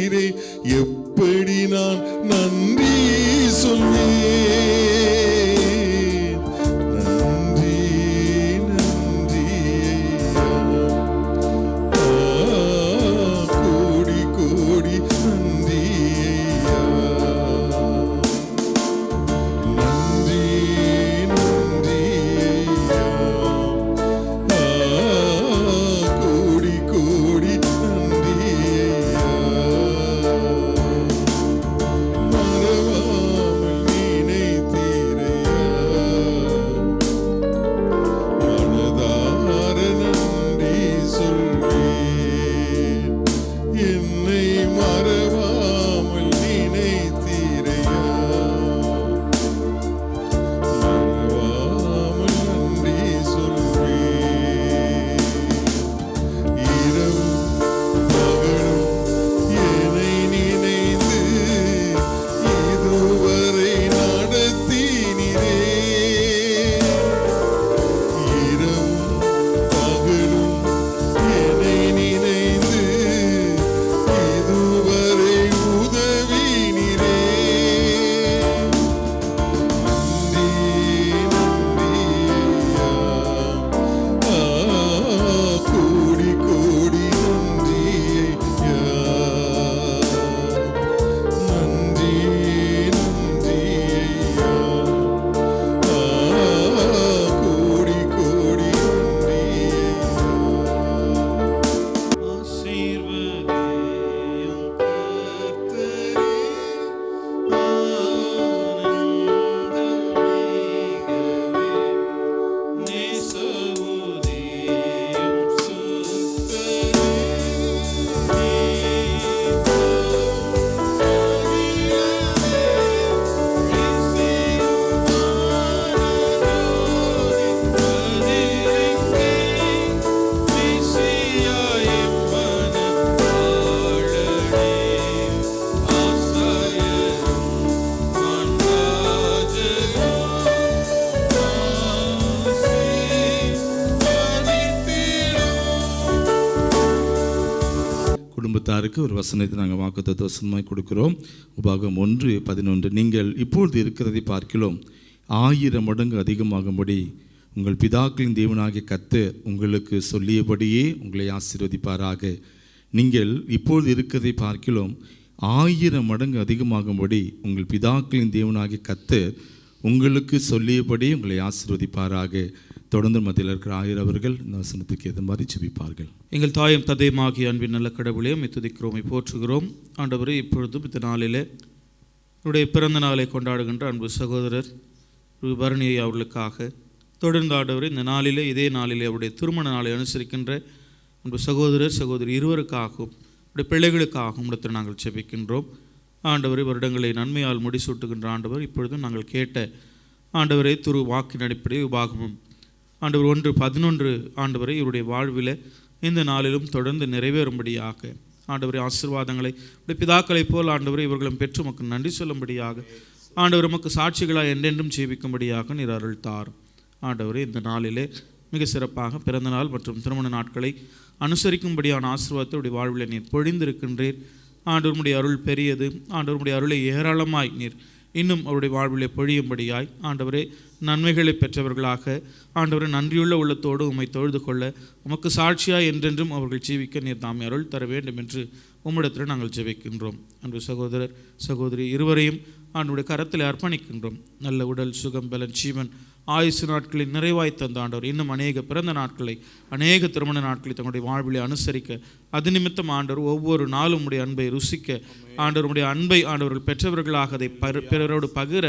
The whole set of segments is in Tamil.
தந்தீரே, எப்படி நான் நன்றி சொல்வேன். நன்றி நன்றி ஐயா, கோடி கோடி நன்றி ஐயா. நன்றி நன்றி ஐயா, கோடி கோடி நன்றி ஐயா. மறவாமல் நினைத்தீரையா, மனதார நன்றி சொல்வேன். என்னை மறவாமல் நினைத்தீரையா, மறவாமல் நன்றி சொல்வேன். இரவும் பகலும் என்னை நினைந்து இதுவரை நடத்தினீரே. இரவும் பகலும் என்னை நினைந்து இதுவரை உதவினீரே. நன்றி நன்றி ஐயா, கோடி கோடி நன்றி ஐயா. நன்றி நன்றி ஐயா, கோடி கோடி நன்றி ஐயா. ஆசீர்வதியும் கர்த்தரே, ஆனந்தம் மிகவே, நேசமுதியும் சுத்தரே, குடும்பத்தாருக்கு ஒரு வசனத்தை நாங்கள் வாக்குத்தத்த வசனமாய் கொடுக்கிறோம். உபாகம் 1:11. நீங்கள் இப்பொழுது இருக்கிறதை பார்க்கிறோம் 1000 மடங்கு அதிகமாகும்படி உங்கள் பிதாக்களின் தேவனாகிய கர்த்தர் உங்களுக்கு சொல்லியபடியே உங்களை ஆசீர்வதிப்பாராக. நீங்கள் இப்பொழுது இருக்கிறதை பார்க்கிறோம் 1000 மடங்கு அதிகமாகும்படி உங்கள் பிதாக்களின் தேவனாகிய கர்த்தர் உங்களுக்கு சொல்லியபடி உங்களை ஆசீர்வதிப்பாராக. தொடர்ந்து மத்தியில் இருக்கிற ஆயர் அவர்கள் இந்த வசனத்துக்கு ஏற்ற மாதிரி ஜெபிப்பார்கள். எங்கள் தாயும் தந்தையுமாகிய அன்பின் நல்ல கடவுளே, துதிக்கிறோம், போற்றுகிறோம். ஆண்டவரே, இப்பொழுதும் இந்த நாளிலே என்னுடைய பிறந்த நாளை கொண்டாடுகின்ற அன்பு சகோதரர் பரணியை அவர்களுக்காக, தொடர்ந்து ஆண்டவரே இந்த நாளிலே இதே நாளிலே அவருடைய திருமண நாளை அனுசரிக்கின்ற அன்பு சகோதரர் சகோதரி இருவருக்காகவும் அவருடைய பிள்ளைகளுக்காகவும் இடத்தில் நாங்கள் ஜெபிக்கின்றோம். ஆண்டவரே, வருடங்களை நன்மையால் முடிசூட்டுகின்ற ஆண்டவர், இப்பொழுதும் நாங்கள் கேட்ட ஆண்டவரே துரு வாக்கின் அடிப்படையில் உபாகமும் ஆண்டவர் 1:11 ஆண்டவரை இவருடைய வாழ்வில் இந்த நாளிலும் தொடர்ந்து நிறைவேறும்படியாக ஆண்டவரை ஆசீர்வாதங்களை உடைய பிதாக்களைப் போல் ஆண்டவரை இவர்களும் பெற்று உமக்கு நன்றி சொல்லும்படியாக ஆண்டவர் உமக்கு சாட்சிகளாக என்றென்றும் ஜீவிக்கும்படியாக நீர் அருள் தாரும். ஆண்டவரே, இந்த நாளிலே மிக சிறப்பாக பிறந்த நாள் மற்றும் திருமண நாட்களை அனுசரிக்கும்படியான ஆசீர்வாதத்தை உடைய வாழ்வில் நீர் பொழிந்திருக்கின்றீர். ஆண்டவருடைய அருள் பெரியது. ஆண்டவருடைய அருளை ஏராளமாய் நீர் இன்னும் அவருடைய வாழ்விலே பொழியும்படியாய் ஆண்டவரே நன்மைகளை பெற்றவர்களாக ஆண்டவரை நன்றியுள்ள உள்ளத்தோடு உம்மை தொழுது கொள்ள உமக்கு சாட்சியாய் என்றென்றும் அவர்கள் ஜீவிக்க நீர் தாமே அருள் தர வேண்டும் என்று உம்மிடத்தில் நாங்கள் ஜெபிக்கின்றோம். அன்பு சகோதரர் சகோதரி இருவரையும் ஆண்டவருடைய கரத்தில் அர்ப்பணிக்கின்றோம். நல்ல உடல் சுகம் பலன் ஜீவன் ஆயுசு நாட்களில் நிறைவாய் தந்த ஆண்டவர் இன்னும் அநேக பிறந்த நாட்களை அநேக திருமண நாட்களை தங்களுடைய வாழ்விலை அனுசரிக்க அது நிமித்தம் ஆண்டவர் ஒவ்வொரு நாளும் உடைய அன்பை ருசிக்க ஆண்டவருடைய அன்பை ஆண்டவர்கள் பெற்றவர்களாக அதை பிறரோடு பகிர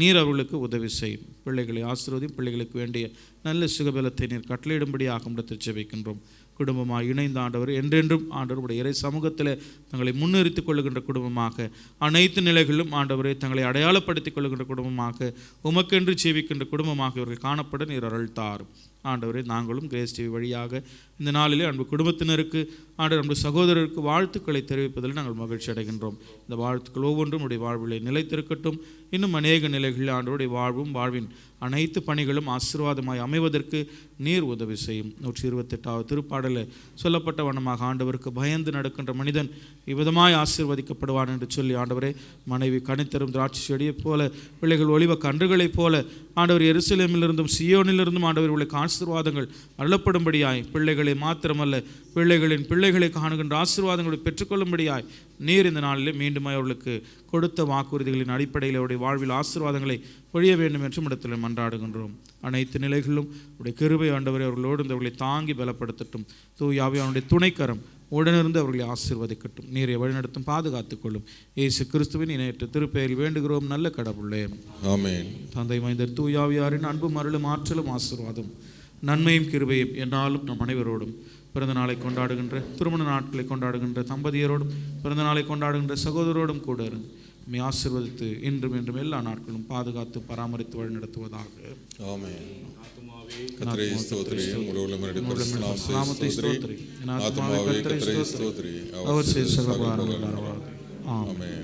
நீர் அவர்களுக்கு உதவி செய்யும். பிள்ளைகளை ஆசீர்வதியும். பிள்ளைகளுக்கு வேண்டிய நல்ல சுகபலத்தை நீர் கட்டளையிடும்படியாக இடத்தில் ஜெபிக்கின்றோம். குடும்பமாக இணைந்த ஆண்டவர் என்றென்றும் ஆண்டவருடைய இறை சமூகத்தில் தங்களை முன்னிறுத்திக் கொள்ளுகின்ற குடும்பமாக அனைத்து நிலைகளிலும் ஆண்டவரை தங்களை அடையாளப்படுத்திக் கொள்ளுகின்ற குடும்பமாக உமக்கென்று ஜீவிக்கின்ற குடும்பமாக இவர்கள் காணப்பட நீர் அருள் தாரும். ஆண்டவரே நாங்களும் கிரேஸ் டிவி வழியாக இந்த நாளிலே அன்பு குடும்பத்தினருக்கு ஆண்டவர் அன்பு சகோதரருக்கு வாழ்த்துக்களை தெரிவிப்பதில் நாங்கள் மகிழ்ச்சி அடைகின்றோம். இந்த வாழ்த்துக்கள் ஒவ்வொன்றும் உடைய வாழ்விலே நிலைத்திருக்கட்டும். இன்னும் அநேக நிலைகளில் ஆண்டவருடைய வாழ்வின் அனைத்து பணிகளும் ஆசீர்வாதமாய் அமைவதற்கு நீர் உதவி செய்யும். 128வது திருப்பாடலில் சொல்லப்பட்ட வண்ணமாக ஆண்டவருக்கு பயந்து நடக்கின்ற மனிதன் இவ்விதமாய் ஆசீர்வதிக்கப்படுவான் என்று சொல்லி ஆண்டவரே மனைவி கனித்தரும் திராட்சை செடியைப் போல, பிள்ளைகள் ஒலிவ கன்றுகளைப் போல ஆண்டவர் எருசலேமிலிருந்தும் சியோனிலிருந்தும் ஆண்டவர் இவர்களுக்கு ஆசீர்வாதங்கள் அருளப்படும்படியாய், பிள்ளைகளை மாத்திரமல்ல பிள்ளைகளின் பிள்ளைகளை காணுகின்ற ஆசீர்வாதங்களை பெற்றுக்கொள்ளும்படியாய் நீர் இந்த நாளிலே மீண்டும் அவர்களுக்கு கொடுத்த வாக்குறுதிகளின் அடிப்படையில் அவருடைய வாழ்வில் ஆசீர்வாதங்களை பொழிய வேண்டும் என்று இடத்தில் மன்றாடுகின்றோம். அனைத்து நிலைகளிலும் உடைய கிருபை ஆண்டவரை அவர்களோடு இருந்தவர்களை தாங்கி பலப்படுத்தட்டும். தூய ஆவியானுடைய துணைக்கரம் உடனிருந்து அவர்களை ஆசீர்வதிக்கட்டும். நீரை வழிநடத்தும் பாதுகாத்துக் கொள்ளும். இயேசு கிறிஸ்துவின் இணையற்ற திருப்பெயரில் வேண்டுகிறோம் நல்ல கடவுளே, ஆமென். தந்தை மைந்தர் தூய ஆவியாரின் அன்பும் அருளும் ஆற்றலும் ஆசீர்வாதம் நன்மையும் கிருபையும் என்னாலும் நம் அனைவரோடும் பிறந்த நாளை கொண்டாடுகின்ற, திருமண நாட்களை கொண்டாடுகின்ற தம்பதியரோடும், பிறந்த நாளை கொண்டாடுகின்ற சகோதரோடும் கூட இருந்து நம்மை ஆசீர்வதித்து இன்றும் என்றும் எல்லா நாட்களும் பாதுகாத்து பராமரித்து வழி நடத்துவதாக. அவர்